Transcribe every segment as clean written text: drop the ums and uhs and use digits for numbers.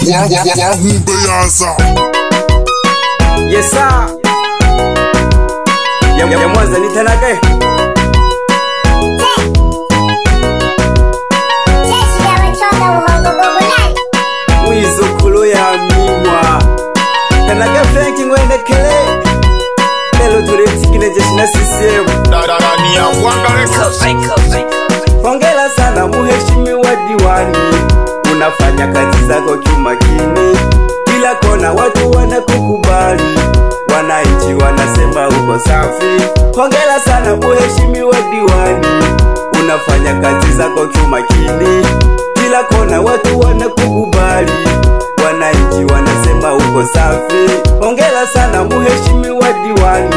Wahubeyaza. Yes sir. Ya mwanza nitanake. Mwizukulu ya mimwa tanake Franki ngwendekele. Lelo tulitikine jeshi na CCM. Ni ya Wangareka. Hongera sana mheshimiwa diwani, unafanya kazi zako kiumakini, kila kona watu wanakukubali, wananchi wanasema uko safi. Hongera sana mheshimiwa diwani, unafanya kazi zako kiumakini, kila kona watu wanakukubali, wananchi wanasema uko safi. Hongera sana mheshimiwa diwani,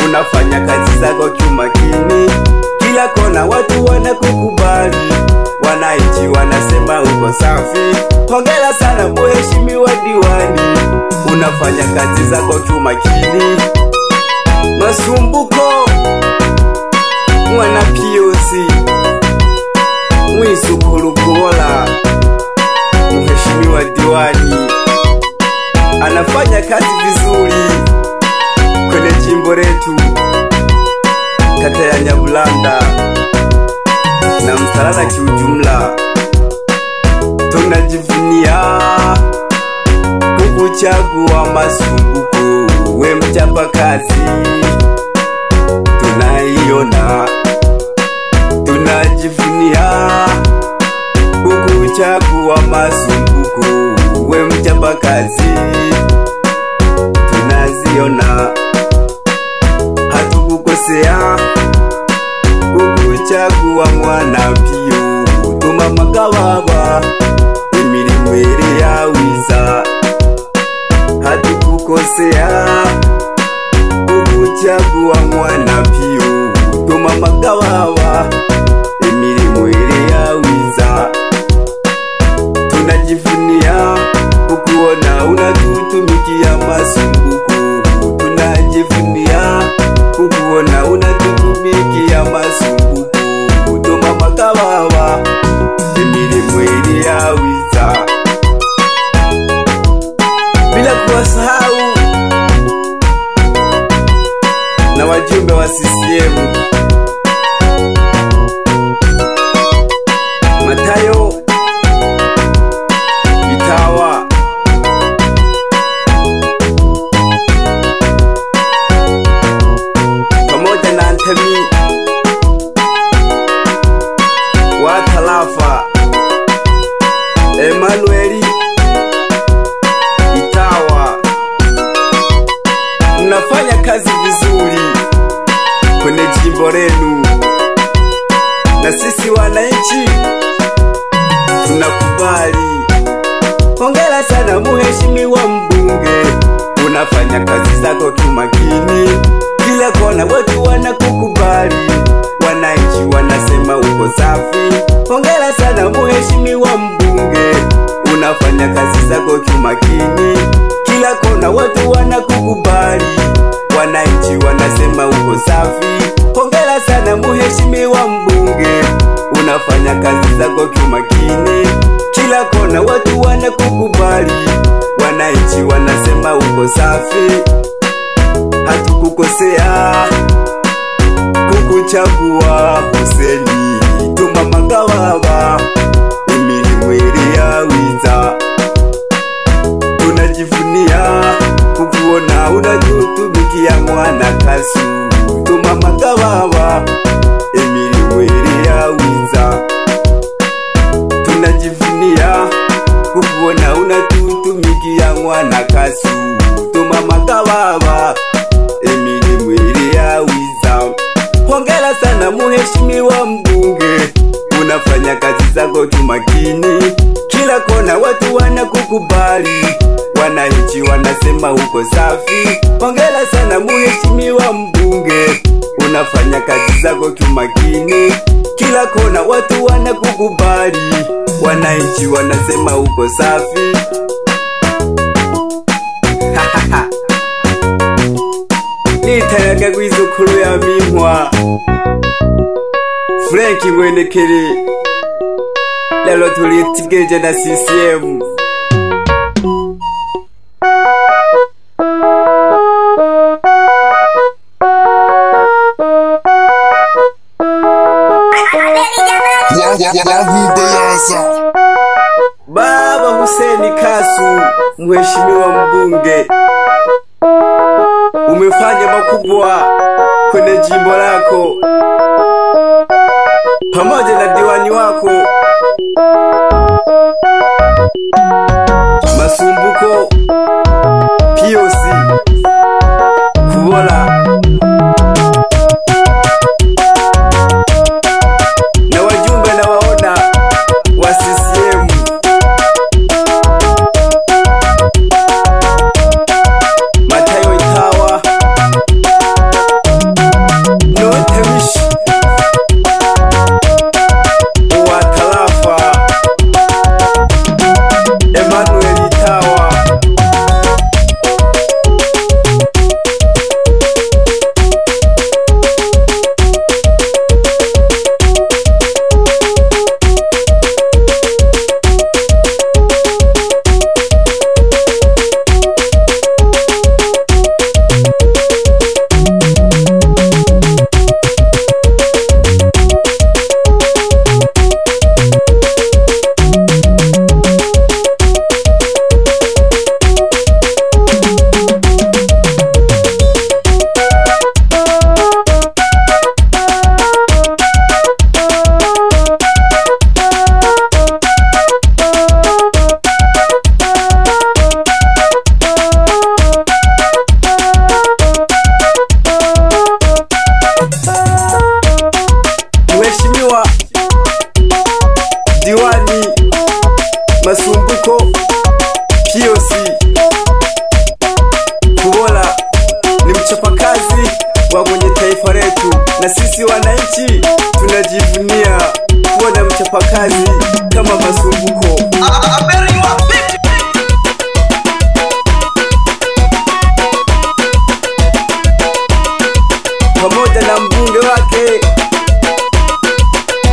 unafanya kazi zako kiumakini, kila kona watu wanakukubali, wananchi wanasema uko safi. Hongera sana mheshimiwa diwani, unafanya kazi zako kiumakini. Masumbuko mwana POC Mwizukulu Kuola, mheshimiwa diwani anafanya kazi vizuri kwenye jimbo letu, kata ya Nyabulanda na Msalala kiujumla. Tunajivunia kukuchagua Masumbuko, we mchapa kazi tunaiona. Tunajivunia kukuchagua Masumbuko, we mchapa kazi tunaziona. Hatukukosea kukuchagua mwana pio, tuma magababa emilimu eri yawiza. Hatukukosea kukuchagua mwana pio, tuma magababa emilimu eri yawiza. Tunajivunia kukuona unatutumikia Masumbuko, tunajivunia kukuona unatutumikia Masumbuko, tuma magababa emilimu eri yawiza. Bila kuwasahau na wajumbe wa CCM Matayo Itawa, pamoja na Antemi wa Tarafa Emmanueli Itawa. Mnafanya kazi vizuri kwenye jimbo lenu, na sisi wananchi tunakubali. Hongera sana mheshimiwa mbunge, unafanya kazi zako kiumakini, kila kona watu wanakukubali, wananchi wanasema uko safi. Hongera sana mheshimiwa mbunge, unafanya kazi zako kiumakini, kila kona watu wanakukubali, wananchi wanasema uko safi. Hongera sana mheshimiwa mbunge, unafanya kazi zako kiumakini, kila kona watu wanakukubali, wananchi wanasema uko safi. Hatukukosea kukuchagua Huseni, tuma magababa emilimu eri yawiza. Tunajivunia kukuona unatutumikia mwana Kasu, tuma magababa emilimu eri yawiza. Tunajivunia kukuona unatutumikia mwana Kasu, tuma magababa emilimu eri yawiza. Hongera sana mheshimiwa mbunge, unafanya kazi zako kiumakini, kila kona watu wanakukubali, wananchi wanasema uko safi. Hongera sana mheshimiwa mbunge, unafanya kazi zako kiumakini, kila kona watu wanakukubali, wananchi wanasema uko safi. Nitanaga Mwizukulu ya mimwa Franki ngwendekele. Lelo tulitigeje na CCM. Hussein Kasu, mheshimiwa mbunge, umefanya makubwa kwenye jimbo lako pamoja na diwani wako Masumbuko POC Kubola na wajumbe na waona wa CCM Matayo Itawa Notemishi wa tarafa Emmanuel Itawa Diwani Masumbuko POC Kubola ni mchapakazi wa kwenye taifa letu, na sisi wananchi tunajivunia kuwa na mchapakazi kama Masumbuko. Pamoja na mbunge wake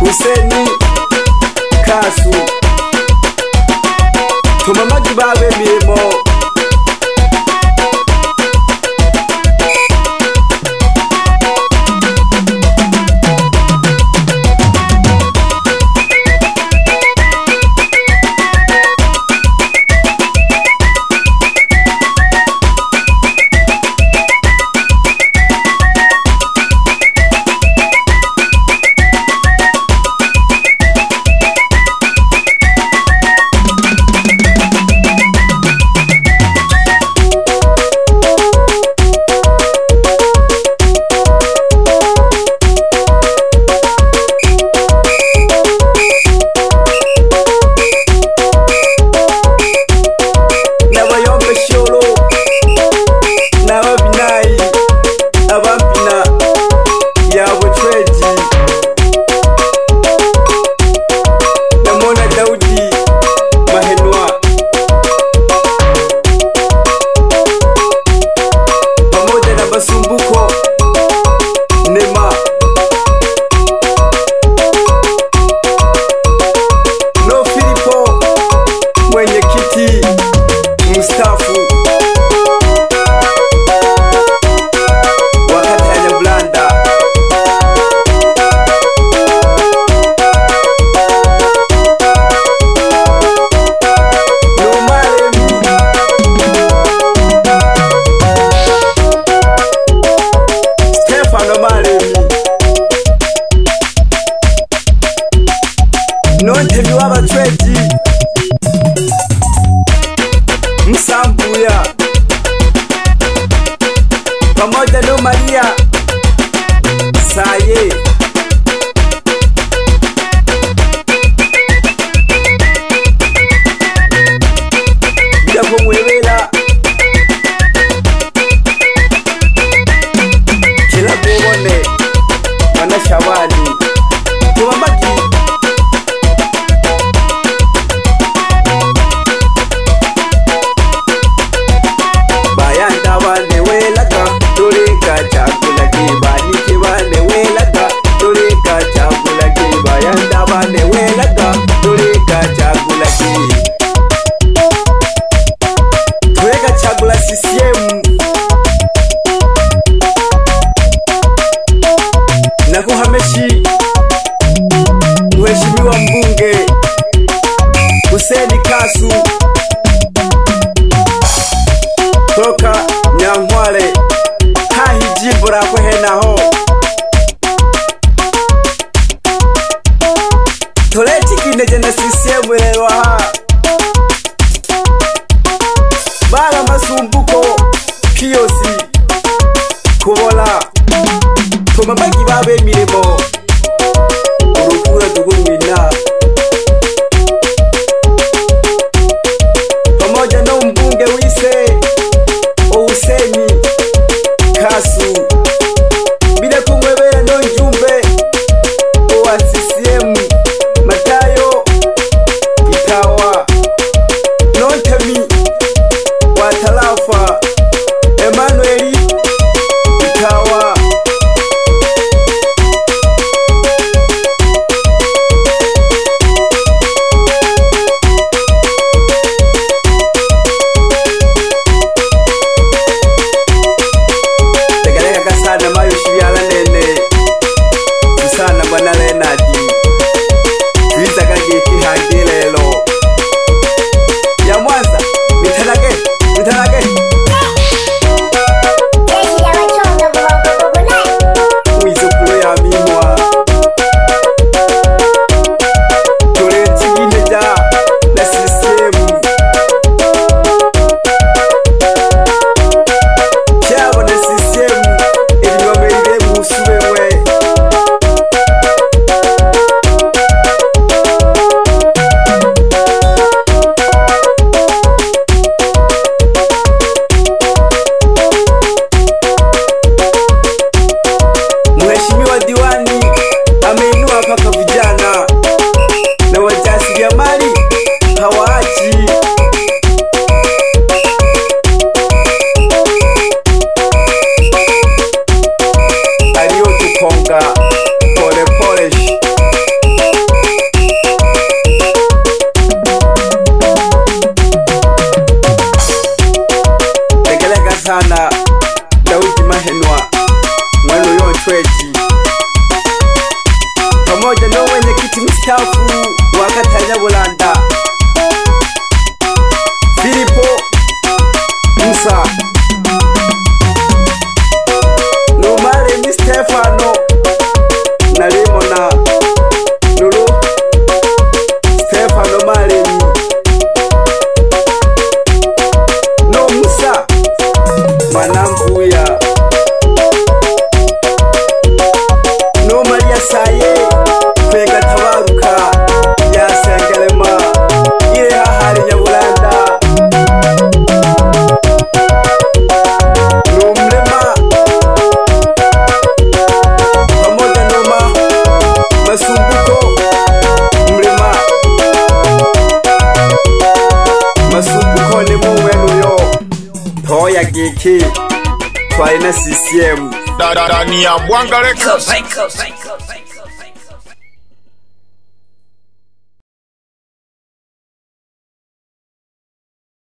Hussein Kasu, tumamaji babe mirimo Masumbuko Nema No Filipo mwenyekiti mstaafu wa kata ya Nyablanda, Nontemi w'abatweji Msambuya pamoja no Maria Saye Japo mwewela kila bubone wanashawali tumamaki bayanda wane welaga toreka chakula kibani kibane welaga toreka chakula kibayanda wane welaga toreka chakula ki toreka chakula CCM na kuhameshi mheshimiwa mbunge Hussein Kasu K Twaina CCM Dani ya Bwanga Records.